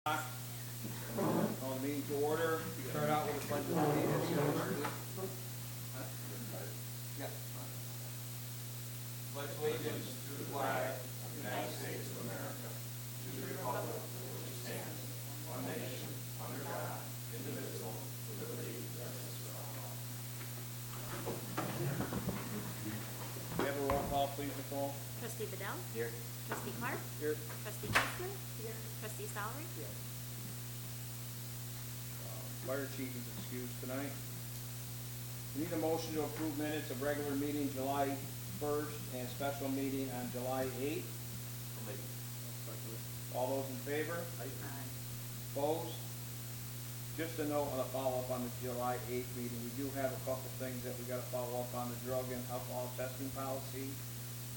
Call the meeting to order. Start out with a pledge of allegiance. Pledge allegiance to the flag of the United States of America, to the republic which stands one nation under God, indivisible, with liberty and justice for all. We have a roll call, please, Nicole. Trustee Bedell? Here. Trustee Clark? Here. Trustee Kessler? Here. Trustee Stowry? Here. Fire chief is excused tonight. We need a motion to approve minutes of regular meeting July 1st and special meeting on July 8th. All those in favor? Aye. Opposed? Just a note on a follow-up on the July 8th meeting. We do have a couple things that we got to follow up on: the drug and alcohol testing policy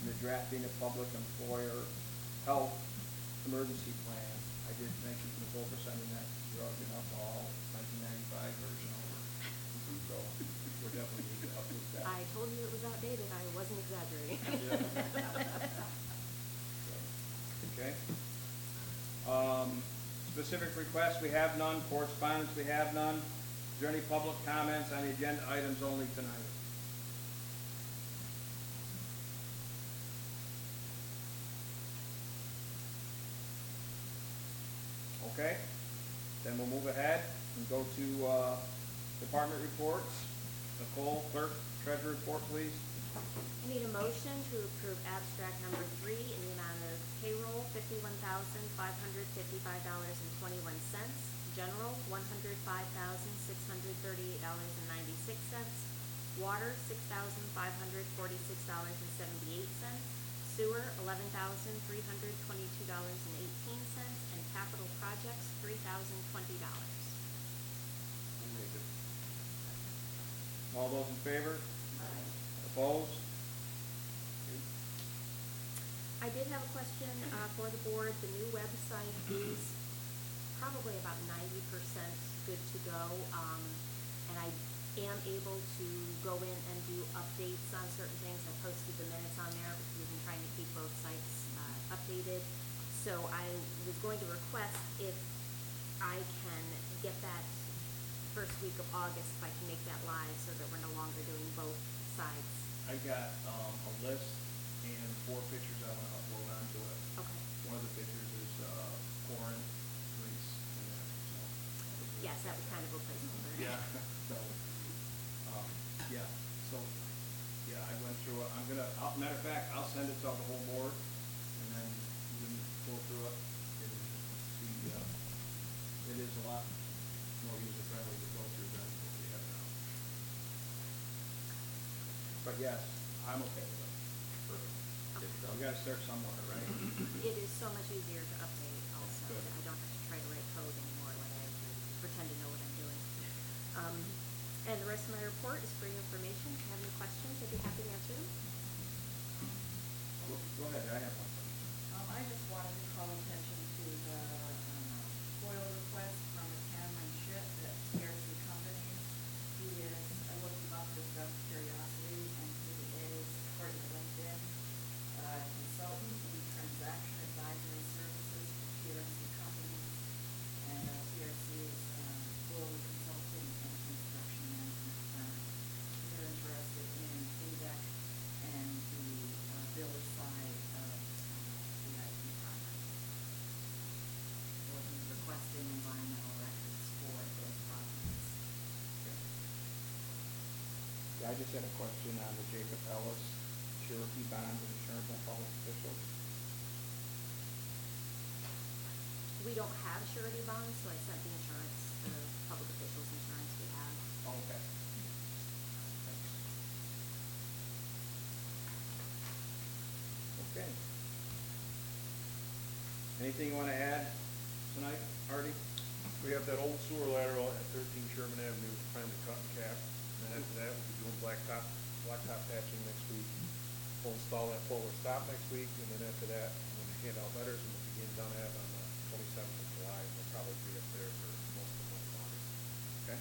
and the drafting of public employer health emergency plan. I did mention to Nicole for sending that drug and alcohol 1995 version over. So we're definitely need to update that. I told you it was outdated. I wasn't exaggerating. Okay. Specific requests, we have none. Correspondence, we have none. Is there any public comments on the agenda items only tonight? Okay, then we'll move ahead and go to department reports. Nicole, clerk, treasurer report, please. I need a motion to approve abstract number 3 in the amount of payroll $51,555.21, general $105,638.96, water $6,546.78, sewer $11,322.18, and capital projects $3,020. All those in favor? Aye. Opposed? I did have a question for the board. The new website is probably about 90% good to go, and I am able to go in and do updates on certain things. I posted the minutes on there because we've been trying to keep both sites updated. So I was going to request if I can get that first week of August, if I can make that live so that we're no longer doing both sides. I got a list and 4 pictures I want to upload onto it. Okay. One of the pictures is Corinth, Greece. Yes, that was kind of a placeholder. Yeah. So, I went through it. Matter of fact, I'll send it to the whole board, and then you can go through it and see. It is a lot more user-friendly to go through than what we have now. But yes, I'm okay with it. Perfect. Okay. We got to start somewhere, right? It is so much easier to update also. Good. I don't have to try to write code anymore like I have to pretend to know what I'm doing. And the rest of my report is for your information. If you have any questions, I'd be happy to answer them. Go ahead, I have one. I just wanted to call attention to the FOIL request from Cameron Schitt at TRC Companies. He is, I looked him up just out of curiosity, and he is, according to LinkedIn, consultant in transaction advisory services for TRC Companies. And TRC is global consulting and construction management firm. They're interested in INDEC and the builder side of the IT project. So he's requesting environmental records for those properties. Yeah, I just had a question on the Jacob Ellis surety bond and insurance on public officials. We don't have surety bonds, so I sent the insurance, the public officials insurance we have. Oh, okay. Thanks. Okay. Anything you want to add tonight, Artie? We have that old sewer lateral at 13 Sherman Avenue finally cut and capped. And then after that, we'll be doing blacktop patching next week. We'll install that fuller stop next week, and then after that, when we hand out letters, and we'll begin Dunn Ave on the 27th of July. We'll probably be up there for most of the month of August. Okay.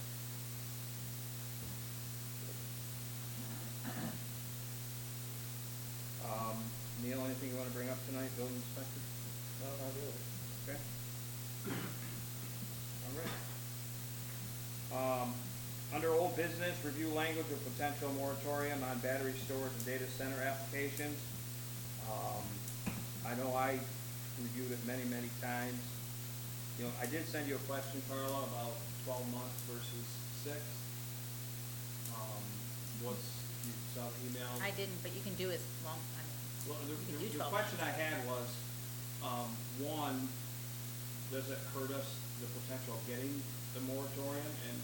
Neil, anything you want to bring up tonight, building inspector? No, not really. Okay. business, review language of potential moratorium on battery storage and data center applications. I know I reviewed it many, many times. You know, I did send you a question, Carla, about 12 months versus 6. You saw the email? I didn't, but you can do as long, I mean, Well, you can do the 12 question I months. had was, one, does it hurt us, the potential of getting the moratorium? And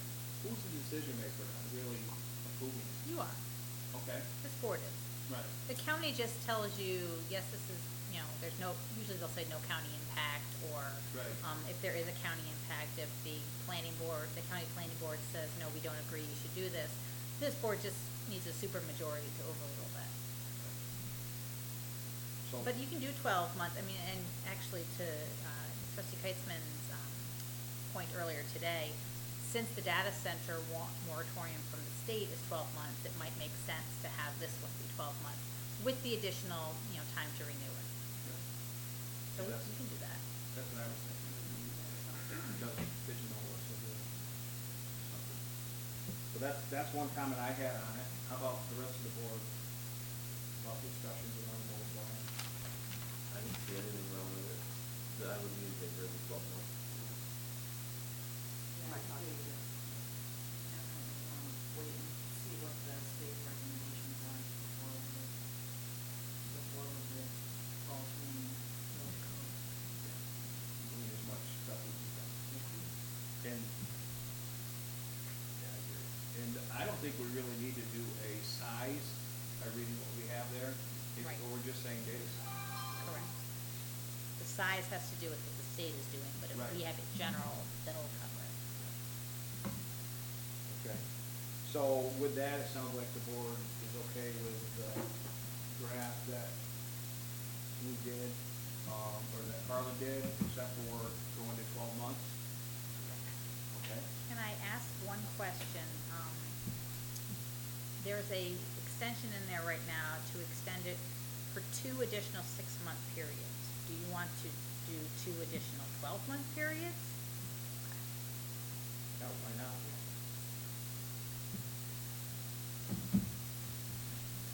who's the decision maker on really approving it? You are, Okay, this board is. right, The county just tells you, yes, this is, you know, there's no, usually they'll say no county impact, or, Right. If there is a county impact, if the planning board, the county planning board says, no, we don't agree, you should do this board just needs a super majority to overrule that. so. But you can do 12 months, I mean, and actually to trustee Keitzman's point earlier today, since the data center moratorium from the state is 12 months, it might make sense to have this one be 12 months with the additional, you know, time to renew it. So Yeah, you can do that. That's what I was thinking. It doesn't pigeonhole us into something. So that's one comment I had on it. How about the rest of the board? About discussions around the moratorium? I don't see anything wrong with it, that I would be in favor of the 12 months. Yeah, I agree with it. Definitely want to wait and see what the state's recommendations are before the altering road code. Doing as much stuff as we can. And, yeah, I agree. And I don't think we really need to do a size by reading what we have there. Right. We're just saying data center. Correct. The size has to do with what the state is doing, but if we Right. have it general, that'll cover it. Okay. So with that, it sounds like the board is okay with the draft that we did, or that Carla did, except for going to 12 months? Okay. Can I ask one question? There's a extension in there right now to extend it for 2 additional 6-month periods. Do you want to do 2 additional 12-month periods? No, why not?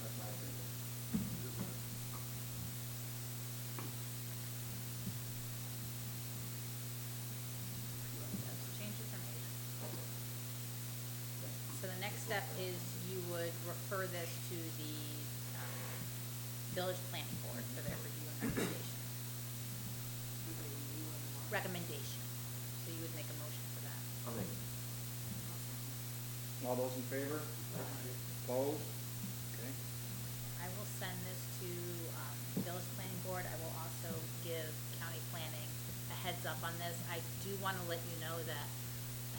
That's my opinion. Those changes are made. So the next step is you would refer this to the village planning board for their review and recommendation. Recommendation. So you would make a motion for that. I'll make it. All those in favor? Opposed? Okay. I will send this to village planning board. I will also give county planning a heads up on this. I do want to let you know that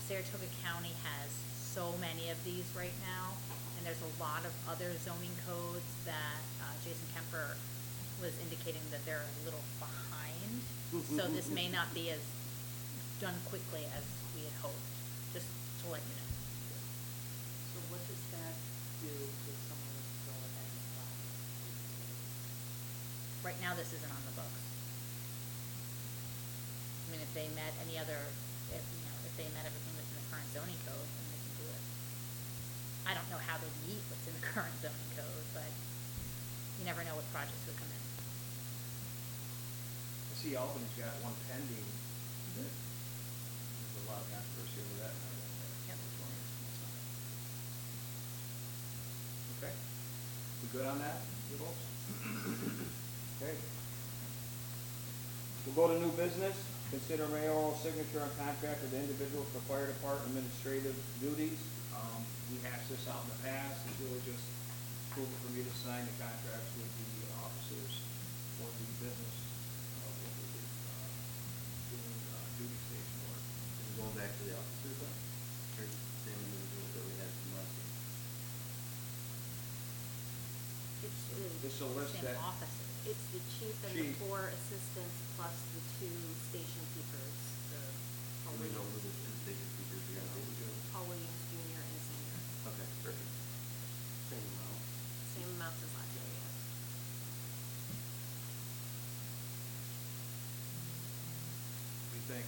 Saratoga County has so many of these right now, and there's a lot of other zoning codes that Jason Kemper was indicating that they're a little behind. So this may not be as done quickly as we had hoped, just to let you know. So what does that do if someone was to go ahead and apply? Right now, this isn't on the books. I mean, if they met any other, if they met everything within the current zoning code, then they can do it. I don't know how they meet what's in the current zoning code, but you never know what projects would come in. I see Albany's got one pending. There's a lot of controversy over that. Yep. Okay. We good on that, you folks? Okay. We'll go to new business. Consider mayoral signature on contract with individuals for fire department administrative duties. We hashed this out in the past. It's really just approval for me to sign the contracts with the officers for the business of what we did, doing duty station work. Are we going back to the officers then? Or is it the same individuals that we had from last year? It's a list Same that, officer. It's the chief and Chief. the 4 assistants plus the 2 station keepers, the Paul Do we know who Williams, the two station keepers are gonna be? Paul Williams Jr. and Senior. Okay, perfect. Same amount. Same amounts as last year, yes. what do you think?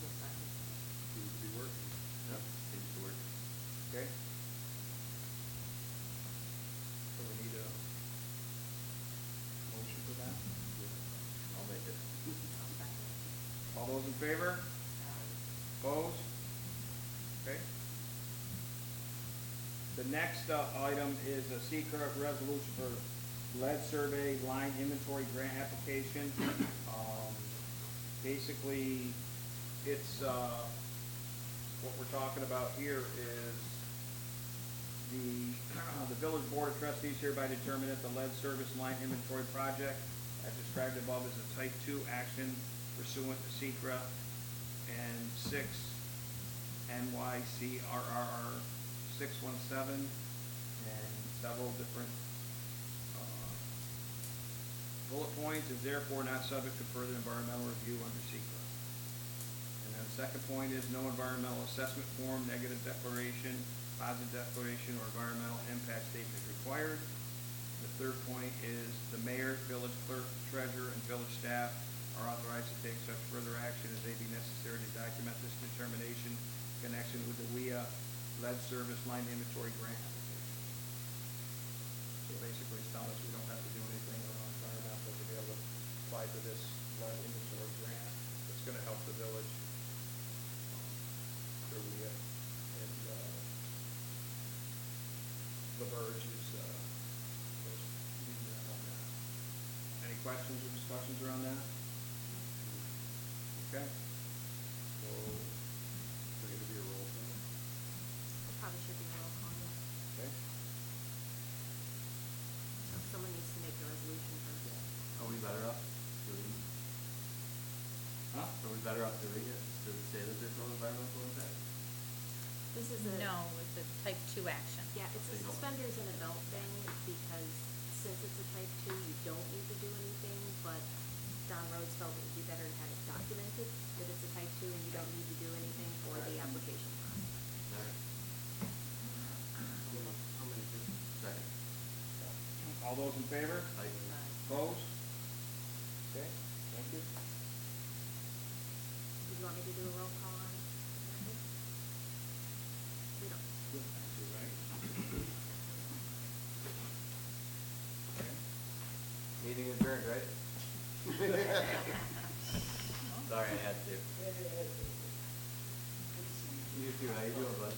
Yes, I would say. Seems to be working. Yep, seems to work. those in favor? Opposed? Okay. The next item is a secret resolution for lead survey line inventory grant application. Basically, it's, what we're talking about here is the village board of trustees hereby determine that the lead service line inventory project as described above is a type 2 action pursuant to SECRA and 6 NYCRR 617 and several different bullet points, is therefore not subject to further environmental review under SECRA. And then the second point is no environmental assessment form, negative declaration, positive declaration, or environmental impact statement required. The third point is the mayor, village clerk, treasurer, and village staff are authorized to take such further action as may be necessary to document this determination in connection with the WIA lead service line inventory grant application. So basically it's telling us we don't have to do anything around environmental to be able to apply for this lead inventory grant. It's going to help the village for WIA. And LaBerge is leading that on that. Any questions or discussions around that? Okay. So, we're going to be a roll call. It probably should be a roll call, yeah. Okay. So someone needs to make the resolution first. Are we better off doing, Huh? are we better off doing it? Does it say that there's no environmental impact? This is a. No, it's a type 2 action. Yeah, it's a So you don't- suspenders and a belt thing, because since it's a type 2, you don't need to do anything, but Don Rhodes felt it would be better to have it documented that it's a type 2 and you don't need to do anything for the application process. Alright. How many do? Second. All those in favor? Aye. Opposed? Okay, thank you. Do you want me to do a roll call on it? We don't. Right. Okay. Meeting adjourned, right? Sorry, I had to. You too, how you doing, bud?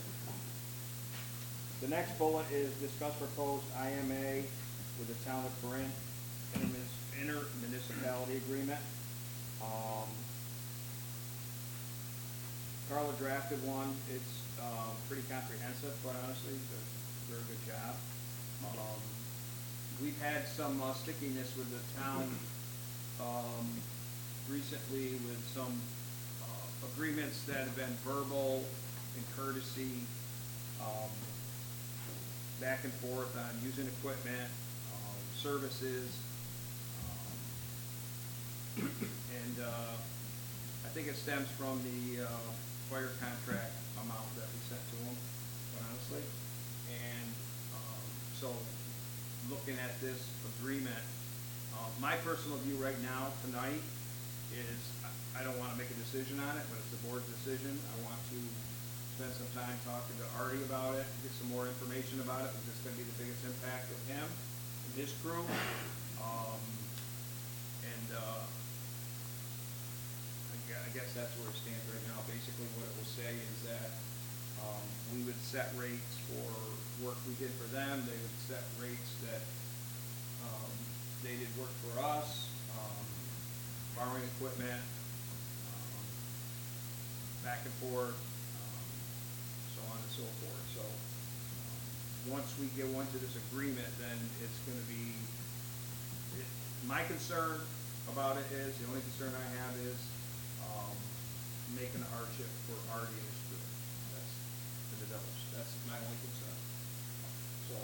The next bullet is discuss proposed IMA with the town of Corinth, intermunicipality agreement. Carla drafted one. It's pretty comprehensive, quite honestly. Does a very good job. We've had some stickiness with the town recently with some agreements that have been verbal and courtesy, back and forth on using equipment, services, and I think it stems from the fire contract amount that we sent to them, quite honestly. And so, looking at this agreement, my personal view right now, tonight, is I don't want to make a decision on it, but it's the board's decision. I want to spend some time talking to Artie about it, get some more information about it, because it's going to be the biggest impact of him and his crew. I guess that's where it stands right now. Basically, what it will say is that we would set rates for work we did for them. They would set rates that they did work for us, borrowing equipment, back and forth, so on and so forth. So once we go into this agreement, then it's going to be, my concern about it is, the only concern I have is making a hardship for Artie and his crew. That's the developers. That's my only concern. So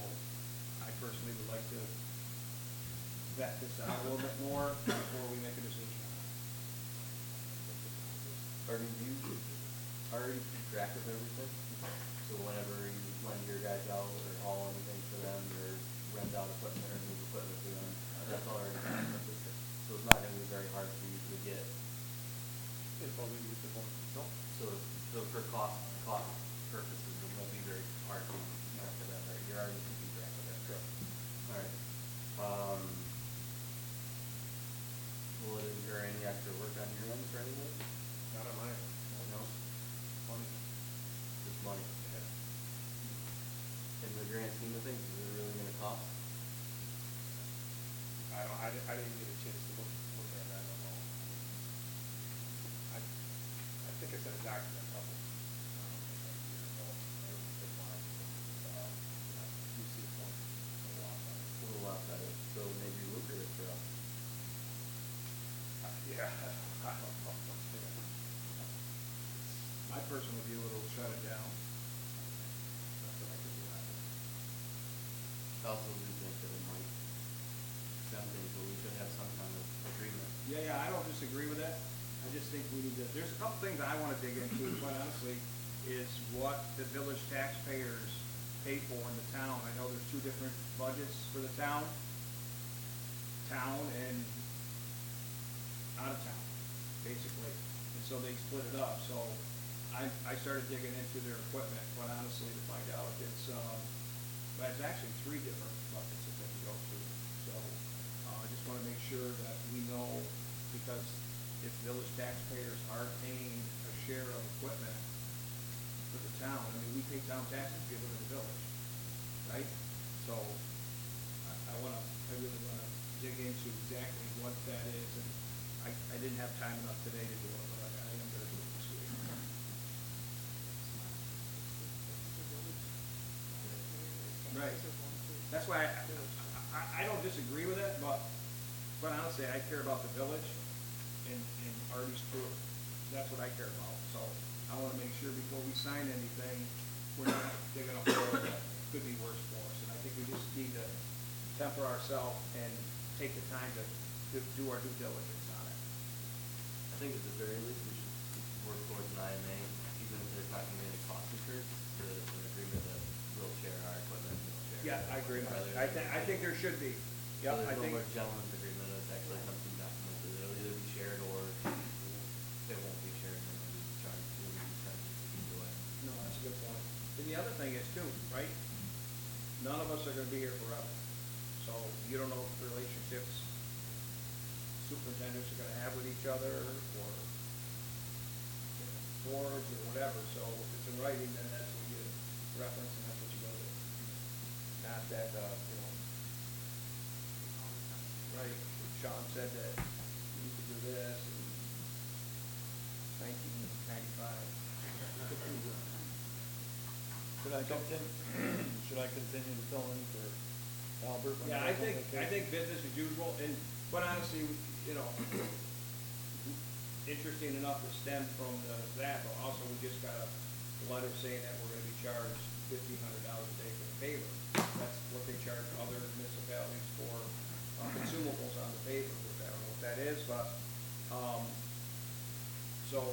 I personally would like to vet this out a little bit more before we make a decision on it. Artie, do you already keep track of everything? So whenever you lend your guys out or haul anything for them or rent out equipment or move equipment for them, that's already documented. So it's not gonna be very hard for you to get. If only we could want to. So for cost purposes, it won't be very hard for you to keep track of that, right? You're already keeping track of that. Correct. Alright. Will it incur any extra work on your end for anything? I didn't get a chance to look at it, I don't know. I think I sent a document a couple, like a year ago, or in March, you see the point, a lot of it. A little lopsided, so maybe lucrative for us. Yeah, I don't know. My personal view, it'll shut it down. That's what I could do. I also do think that it might stem things, but we should have some kind of agreement. Yeah, I don't disagree with that. I just think we need to, there's a couple things I wanna dig into, quite honestly, is what the village taxpayers pay for in the town. I know there's two different budgets for the town and out of town, basically. And so they split it up, so I started digging into their equipment, quite honestly, to find out it's, but it's actually three different buckets that they can go through. So, I just wanna make sure that we know, because if village taxpayers are paying a share of equipment for the town, I mean, we pay town taxes, give them to the village, right? So, I really wanna dig into exactly what that is, and I didn't have time enough today to do it, but I am gonna do it this week. Right. That's why I don't disagree with it, but honestly, I care about the village and Artie's crew. That's what I care about. So I want to make sure before we sign anything, we're not digging a hole that could be worse for us. And I think we just need to temper ourselves and take the time to do our due diligence on it. I think at the very least, we should work towards an IMA, even if there's not gonna be any cost incurred, an agreement that we'll share our equipment, we'll share. Yeah, I agree with that. I think there should be. So Yep, I there's no think. more gentleman's agreement, it's actually something documented, it'll either be shared or it won't be shared, and we'll be charged, either way. No, that's a good point. And the other thing is too, right? None of us are gonna be here forever. So you don't know the relationships superintendents are gonna have with each other, or, you know, boards or whatever. So if it's in writing, then that's what you reference and that's what you go to. Not that, you know, right, Sean said that you could do this in 1995. Should I continue to fill in for Albert? when Yeah, he I goes on think vacation? business as usual, and, but honestly, you know, interesting enough to stem from that, but also we just got a letter saying that we're gonna be charged $1,500 a day for the paver. That's what they charge other municipalities for consumables on the paver, which I don't know what that is, but, so,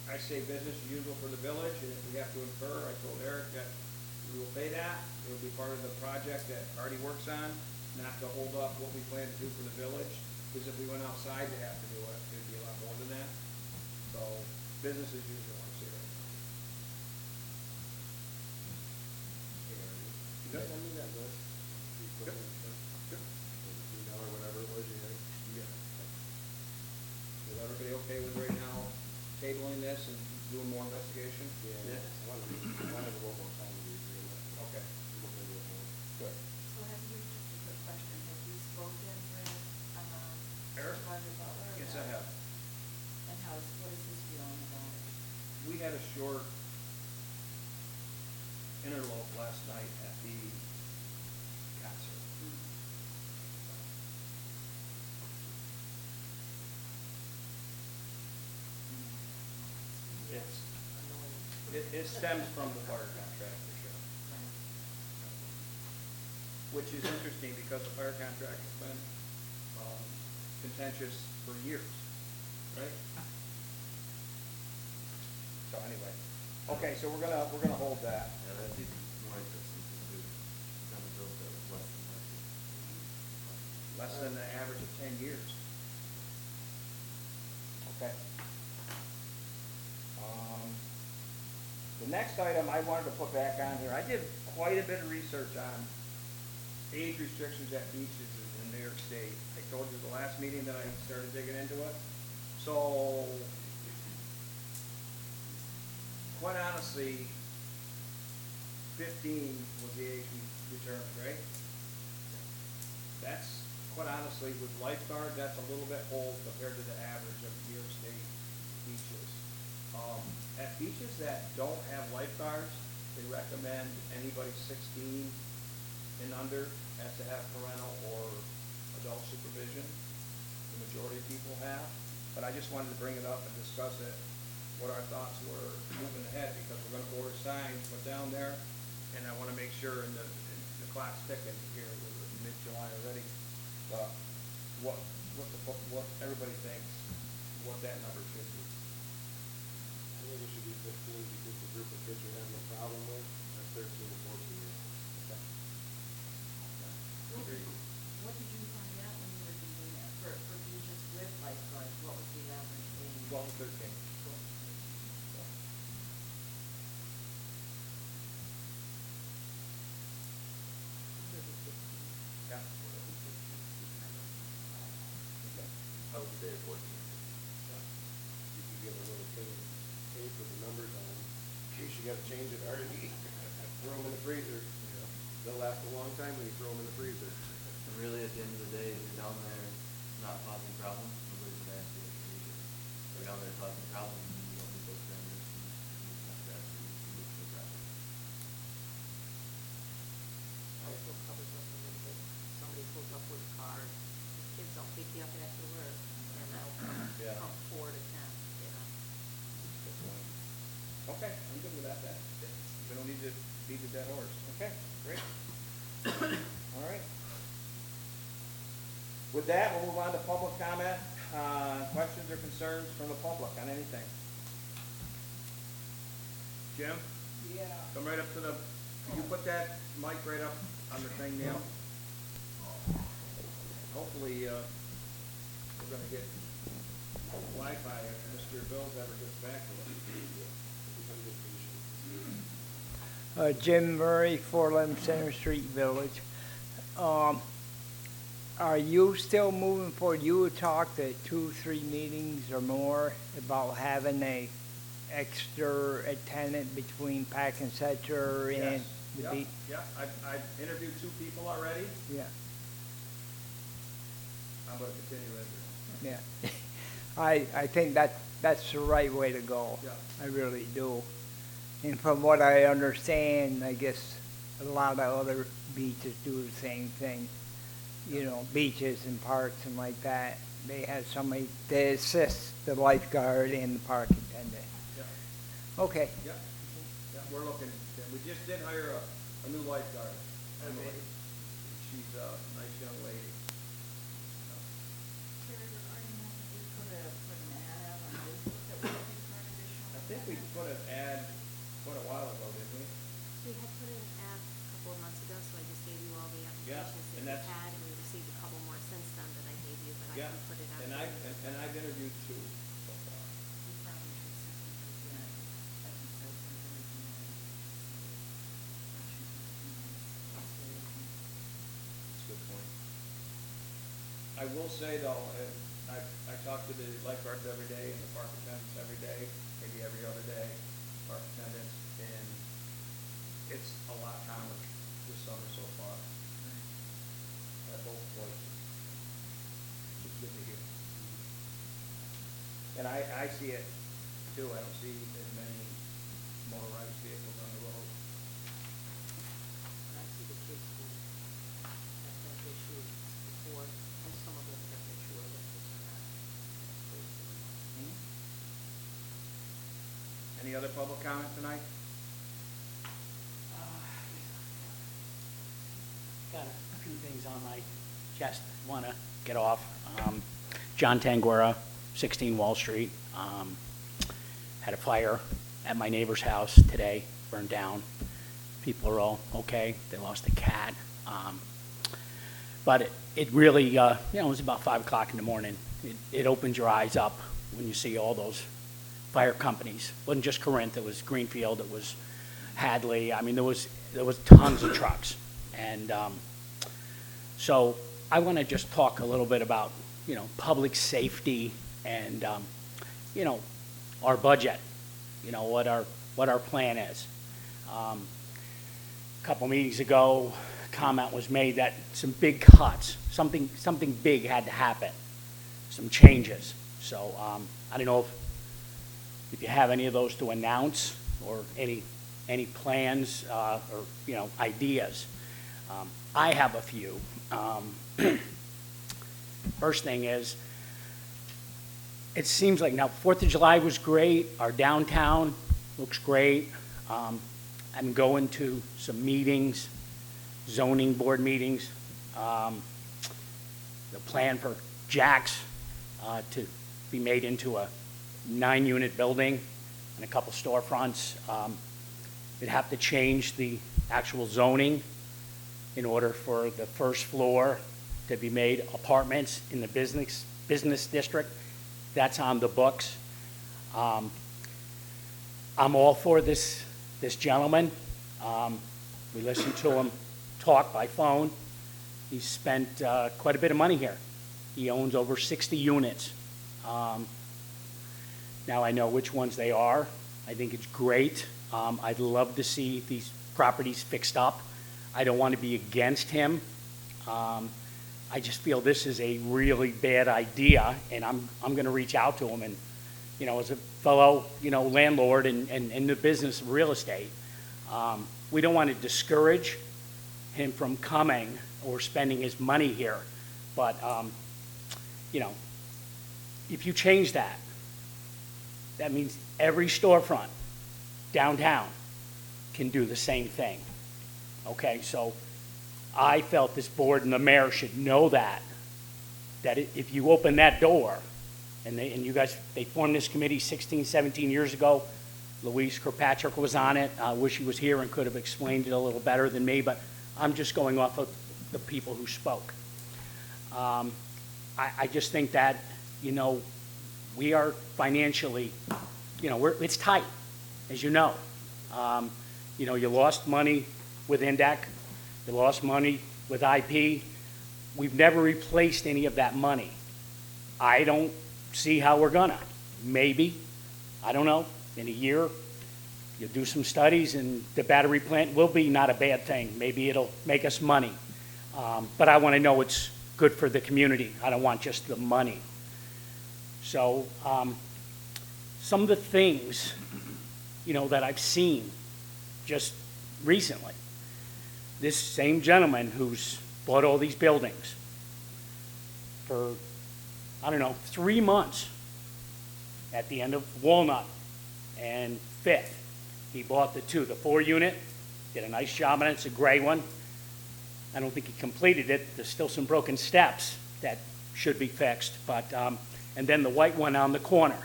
I say business as usual for the village, and if we have to incur, I told Eric that we will pay that. It'll be part of the project that Artie works on, not to hold up what we plan to do for the village, because if we went outside to have to do it, it'd be a lot more than that. So, business as usual, I see right now. You got send me that list? The equipment and stuff? Sure. Email or whatever it was you had? Yeah. Is everybody okay with right now tabling this and doing more investigation? Yeah. I wanted a little more time to read through it. Okay, Look into it more. good. So have you, just a quick question, have you spoken with, Eric? Roger Butler? Yes, I have. And what is his feeling about it? We had a short interlope last night at the concert. It stems from the fire contract for sure. Which is interesting because the fire contract has been contentious for years, right? So anyway, okay, so we're gonna hold that. Yeah, that's even more interesting, because it's on a bill that was less than last year. Less than the average of 10 years. Okay. The next item I wanted to put back on here, I did quite a bit of research on age restrictions at beaches in New York State. I told you the last meeting that I started digging into it. So, quite honestly, 15 was the age we determined, right? That's quite honestly, with lifeguard, that's a little bit old compared to the average of New York State beaches. At beaches that don't have lifeguards, they recommend anybody 16 and under has to have parental or adult supervision. The majority of people have, but I just wanted to bring it up and discuss it, what our thoughts were moving ahead, because we're gonna order signs put down there, and I wanna make sure in the clock's ticking here, we're in mid-July already, what everybody thinks, what that number should be. I think it should be 15 because the group of kids you're having a problem with are 13 and 14-year-olds. What did you find out when you were doing that? For beaches with lifeguards, what was the average age? 12 and 13. Yeah. I would say 14. You could get a little thing of tape with the numbers on, in case you gotta change it already. Throw them in the freezer. They'll last a long time when you throw them in the freezer. And really, at the end of the day, if you're down there not causing problems, nobody's gonna ask you to leave it. If you're down there causing problems, you don't need those cameras, you have to ask you to move to the property. Also covers up a little bit, somebody pulls up with a car, the kids will pick you up after work, and they'll Yeah. come 4 to 10, you know. Good point. Okay, I'm good with that then. We don't need to beat the dead horse. Okay, great. All right. With that, we'll move on to public comment. Questions or concerns from the public on anything? Jim? Yeah. Come right up to the, can you put that mic right up on the thing, Neil? Hopefully, we're gonna get Wi-Fi if Mr. Bills ever gets back to us. Jim Murray, 411 Center Street, Village. Are you still moving forward? You had talked at 2-3 meetings or more about having a extra attendant between Pack and Center and the Yes, beach? yeah, I've interviewed 2 people already. Yeah, I'm gonna continue interviewing. yeah. I think that's the right way to go. Yeah. I really do. And from what I understand, I guess a lot of other beaches do the same thing. You know, beaches and parks and like that. They have somebody to assist the lifeguard and the park attendant. Yeah, Okay. yeah, yeah, we're looking, we just did hire a new lifeguard, Emily. She's a nice young lady. Terry, regarding that, we put an ad out on Facebook that we're looking for an additional. I think we put an ad quite a while ago, didn't we? We had put in an ad a couple of months ago, so I just gave you all the Yeah, applications and that we that's- had, and we received a couple more since then that I gave you, but I Yeah, can put it out. and I've interviewed 2 so far. We probably should simply put the ad, as you said, for everything. That's a good point. I will say though, I talk to the lifeguards every day and the park attendants every day, maybe every other day, park attendants, and it's a lot calmer this summer so far. At both places. Which is good to hear. And I see it too, I don't see as many motorized vehicles on the road. And I see the kids who have that issue before, and some of them have mature Olympics or not. Any other public comment tonight? Got a few things on my chest I want to get off. John Tangora, 16 Wall Street. Had a fire at my neighbor's house today, burned down. People are all okay. They lost a cat. But it really, it was about 5 o'clock in the morning. It opens your eyes up when you see all those fire companies. It wasn't just Corinth, it was Greenfield, it was Hadley. I mean, there was tons of trucks. And so I want to just talk a little bit about, public safety and, our budget, what our plan is. A couple meetings ago, comment was made that some big cuts, something big had to happen, some changes. So, I don't know if you have any of those to announce or any plans, or, you know, ideas. I have a few. First thing is, it seems like now 4th of July was great. Our downtown looks great. I'm going to some meetings, zoning board meetings. The plan for Jack's to be made into a 9-unit building and a couple storefronts. We'd have to change the actual zoning in order for the first floor to be made apartments in the business district. That's on the books. I'm all for this gentleman. We listened to him talk by phone. He spent quite a bit of money here. He owns over 60 units. Now I know which ones they are. I think it's great. I'd love to see these properties fixed up. I don't want to be against him. I just feel this is a really bad idea, and I'm going to reach out to him. And, you know, as a fellow, you know, landlord and in the business of real estate, we don't want to discourage him from coming or spending his money here. But, you know, if you change that, that means every storefront downtown can do the same thing. Okay, so I felt this board and the mayor should know that if you open that door, and you guys, they formed this committee 16, 17 years ago. Louise Kirkpatrick was on it. I wish he was here and could have explained it a little better than me, but I'm just going off of the people who spoke. I just think that, you know, we are financially, you know, it's tight, as you know. You know, you lost money with INDEC, you lost money with IP. We've never replaced any of that money. I don't see how we're gonna. Maybe, I don't know, in a year, you'll do some studies and the battery plant will be not a bad thing. Maybe it'll make us money. But I wanna know it's good for the community. I don't want just the money. So, some of the things, you know, that I've seen just recently, this same gentleman who's bought all these buildings for, I don't know, 3 months at the end of Walnut and 5th. He bought the 4-unit, did a nice job on it. It's a gray one. I don't think he completed it. There's still some broken steps that should be fixed, but, and then the white one on the corner.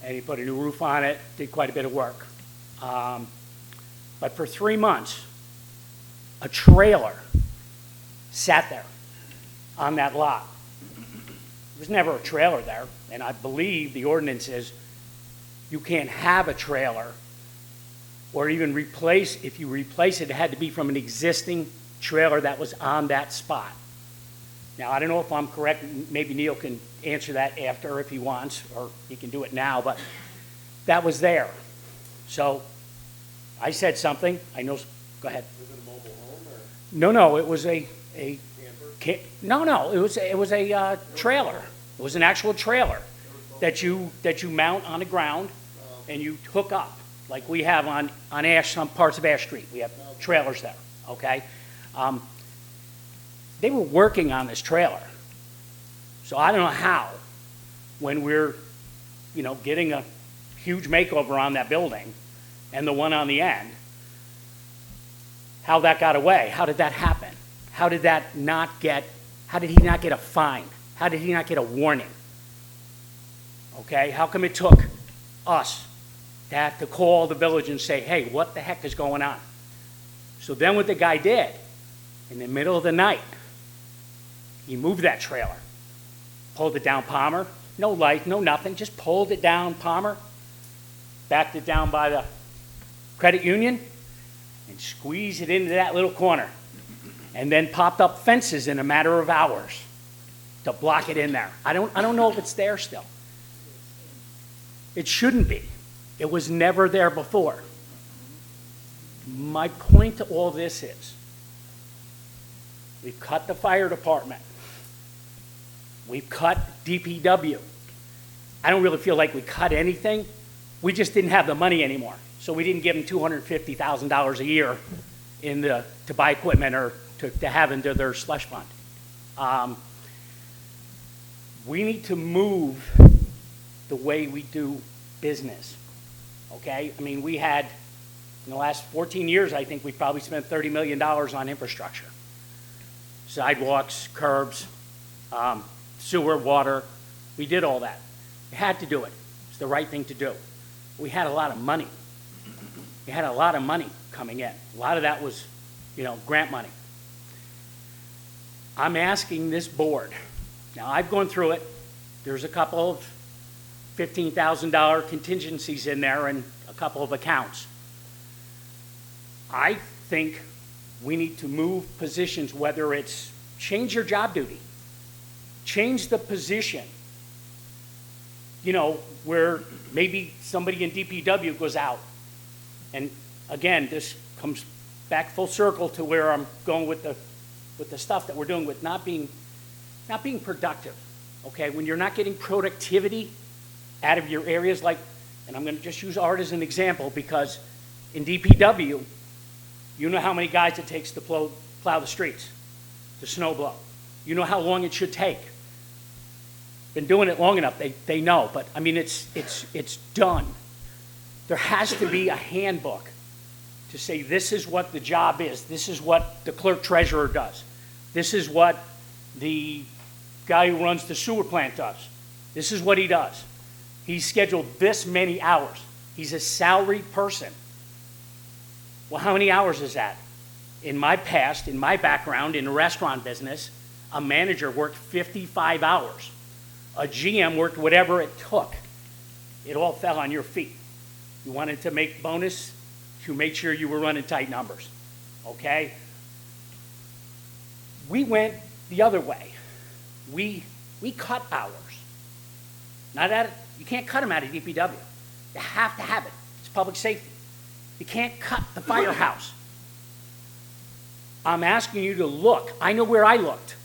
And he put a new roof on it, did quite a bit of work. But for 3 months, a trailer sat there on that lot. There was never a trailer there, and I believe the ordinance is you can't have a trailer or even replace, if you replace it, it had to be from an existing trailer that was on that spot. Now, I don't know if I'm correct, maybe Neil can answer that after if he wants, or he can do it now, but that was there. So I said something, I know, go ahead. Was it a mobile home or No, it was a camper? no, it was a trailer. It was an actual trailer that you mount on the ground and you hook up, like we have on some parts of Ash Street. We have trailers there, okay? They were working on this trailer. So I don't know how, when we're, you know, getting a huge makeover on that building and the one on the end, how that got away. How did that happen? How did he not get a fine? How did he not get a warning? Okay, how come it took us to have to call the village and say, hey, what the heck is going on? So then what the guy did, in the middle of the night, he moved that trailer, pulled it down Palmer, no light, no nothing, just pulled it down Palmer, backed it down by the credit union, and squeezed it into that little corner, and then popped up fences in a matter of hours to block it in there. I don't know if it's there still. It shouldn't be. It was never there before. My point to all this is, We've cut the fire department. We've cut DPW. I don't really feel like we cut anything. We just didn't have the money anymore. So we didn't give them $250,000 a year to buy equipment or to have into their slush fund. We need to move the way we do business, okay? I mean, we had, in the last 14 years, I think we probably spent $30 million on infrastructure. Sidewalks, curbs, sewer, water. We did all that. We had to do it. It's the right thing to do. We had a lot of money. We had a lot of money coming in. A lot of that was, grant money. I'm asking this board, now I've gone through it. There's a couple of $15,000 contingencies in there and a couple of accounts. I think we need to move positions, whether it's change your job duty, change the position, where maybe somebody in DPW goes out. And again, this comes back full circle to where I'm going with the stuff that we're doing with not being productive, okay? When you're not getting productivity out of your areas, like, and I'm gonna just use art as an example, because in DPW, you know how many guys it takes to plow the streets, to snow blow. You know how long it should take. Been doing it long enough, they know, but I mean, it's done. There has to be a handbook to say this is what the job is, this is what the clerk treasurer does, this is what the guy who runs the sewer plant does, this is what he does. He's scheduled this many hours. He's a salaried person. Well, how many hours is that? In my past, in my background in the restaurant business, a manager worked 55 hours. A GM worked whatever it took. It all fell on your feet. You wanted to make bonus, you made sure you were running tight numbers, okay? We went the other way. We cut hours. You can't cut them out of DPW. You have to have it. It's public safety. You can't cut the firehouse. I'm asking you to look. I know where I looked.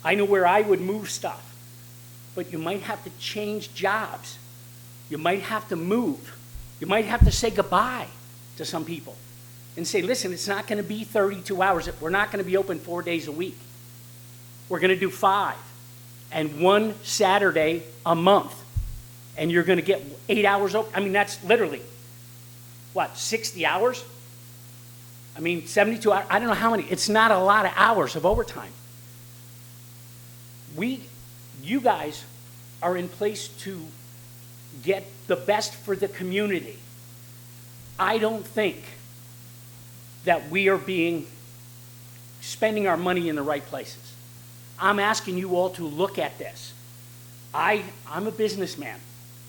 I know where I would move stuff. But you might have to change jobs. You might have to move. You might have to say goodbye to some people and say, listen, it's not going to be 32 hours. We're not going to be open 4 days a week. We're going to do 5 and 1 Saturday a month. And you're going to get 8 hours open. I mean, that's literally, 60 hours? I mean, 72 hours. I don't know how many. It's not a lot of hours of overtime. You guys are in place to get the best for the community. I don't think that we are spending our money in the right places. I'm asking you all to look at this. I'm a businessman.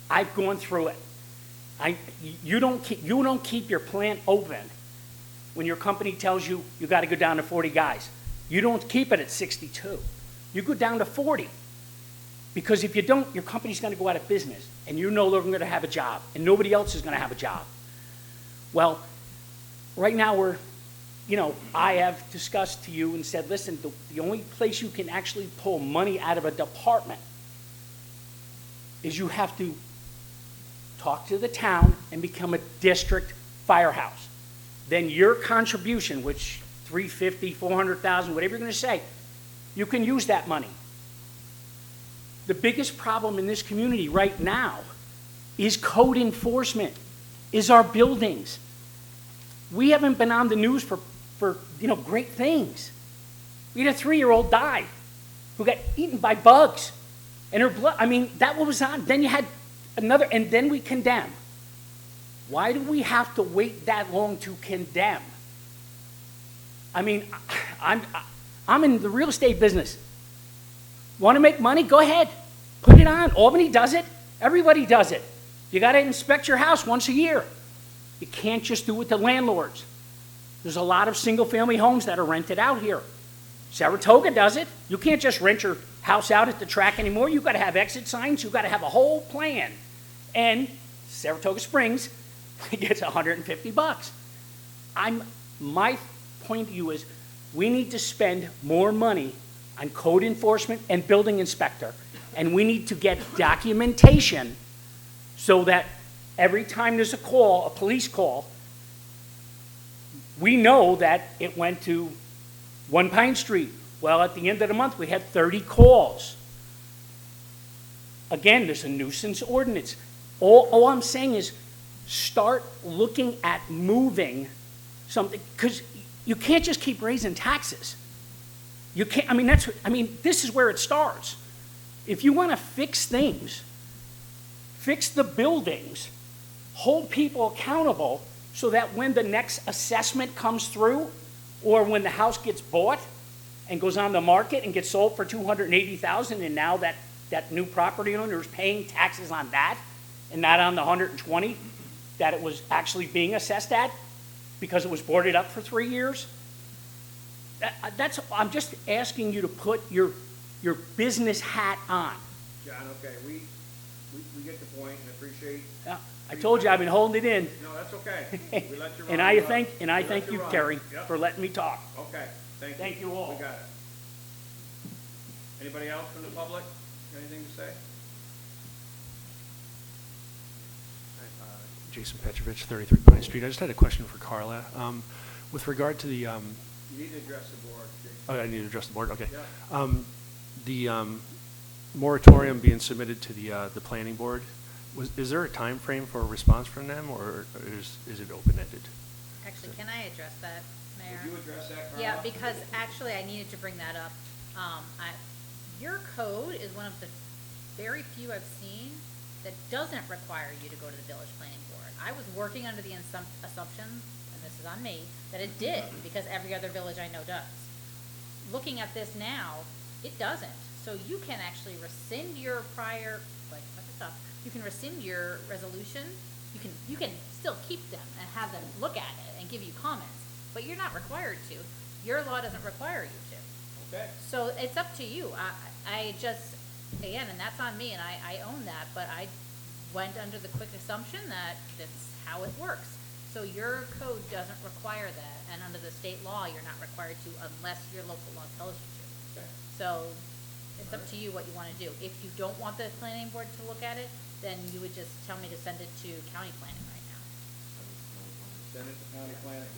I've gone through it. You don't keep your plant open when your company tells you you got to go down to 40 guys. You don't keep it at 62. You go down to 40. Because if you don't, your company's going to go out of business, and you're no longer going to have a job, and nobody else is going to have a job. Well, right now I have discussed to you and said, listen, the only place you can actually pull money out of a department is you have to talk to the town and become a district firehouse. Then your contribution, which $350,000, $400,000, whatever you're going to say, you can use that money. The biggest problem in this community right now is code enforcement, is our buildings. We haven't been on the news for great things. We had a 3-year-old die who got eaten by bugs. And her blood, that was on. Then you had another, and then we condemn. Why do we have to wait that long to condemn? I'm in the real estate business. Want to make money? Go ahead. Put it on. Albany does it. Everybody does it. You got to inspect your house once a year. You can't just do it to landlords. There's a lot of single-family homes that are rented out here. Saratoga does it. You can't just rent your house out at the track anymore. You've got to have exit signs. You've got to have a whole plan. And Saratoga Springs gets $150. My point to you is, We need to spend more money on code enforcement and building inspector, and we need to get documentation so that every time there's a call, a police call, we know that it went to 1 Pine Street. Well, at the end of the month, we had 30 calls. Again, there's a nuisance ordinance. All I'm saying is start looking at moving something, because you can't just keep raising taxes. You can't, this is where it starts. If you want to fix things, fix the buildings, hold people accountable so that when the next assessment comes through, or when the house gets bought and goes on the market and gets sold for $280,000, and now that new property owner is paying taxes on that and not on the 120 that it was actually being assessed at because it was boarded up for 3 years. I'm just asking you to put your business hat on. John, okay, we get the point and appreciate. Yeah, I told you I've been holding it in. No, that's okay. We let you run. And I We thank let you, run. Terry, Yep. for letting me talk. Okay, thank you. Thank you all. We got it. Anybody else from the public? Anything to say? Jason Petrovich, 33 Pine Street. I just had a question for Carla. With regard to the, You need to address the board, Jason. oh, I need to address the board, okay. Yeah. The moratorium being submitted to the planning board, is there a time frame for a response from them, or is it open-ended? Actually, can I address that, Mayor? Would you address that, Carla? Yeah, because actually I needed to bring that up. Your code is one of the very few I've seen that doesn't require you to go to the village planning board. I was working under the assumption, and this is on me, that it did, because every other village I know does. Looking at this now, it doesn't. So you can actually rescind your prior, you can rescind your resolution. You can still keep them and have them look at it and give you comments, but you're not required to. Your law doesn't require you to. Okay. So it's up to you. I just, again, and that's on me, and I own that, but I went under the quick assumption that that's how it works. So your code doesn't require that, and under the state law, you're not required to unless your local law tells you to. Okay. So it's up to you what you want to do. If you don't want the planning board to look at it, then you would just tell me to send it to county planning right now. Send it to county planning.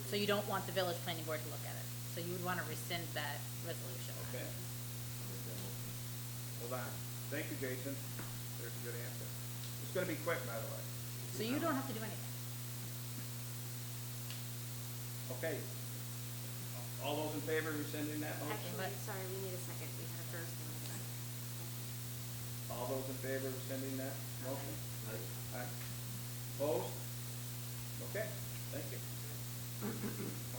So you don't want the village planning board to look at it. So you would want to rescind that resolution. Okay. Hold on. Thank you, Jason. There's a good answer. It's gonna be quick, by the way. So you don't have to do anything. Okay. All those in favor of rescinding that motion? Actually, sorry, we need a second. We had a first and a second. All those in favor of rescinding that motion? Aye. Opposed? Okay, thank you.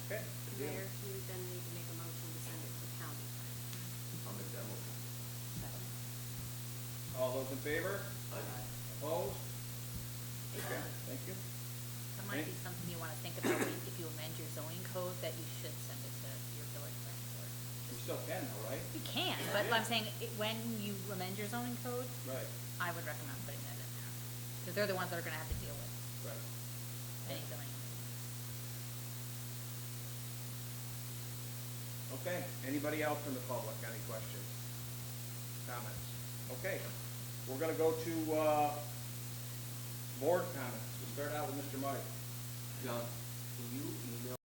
Okay. good deal. Mayor, you then need to make a motion to send it to county. I'll make that motion. All those in favor? Opposed? Okay, thank you. That might be something you want to think about if you amend your zoning code, that you should send it to your village planning board. You still can though, right? You can, but I'm saying, when you amend your zoning code, Right, I would recommend putting that in there. Because they're the ones that are going to have to deal with right. any zoning. Okay, anybody else from the public, any questions, comments? Okay, we're gonna go to, board comments. We'll start out with Mr. Mike. John, can you email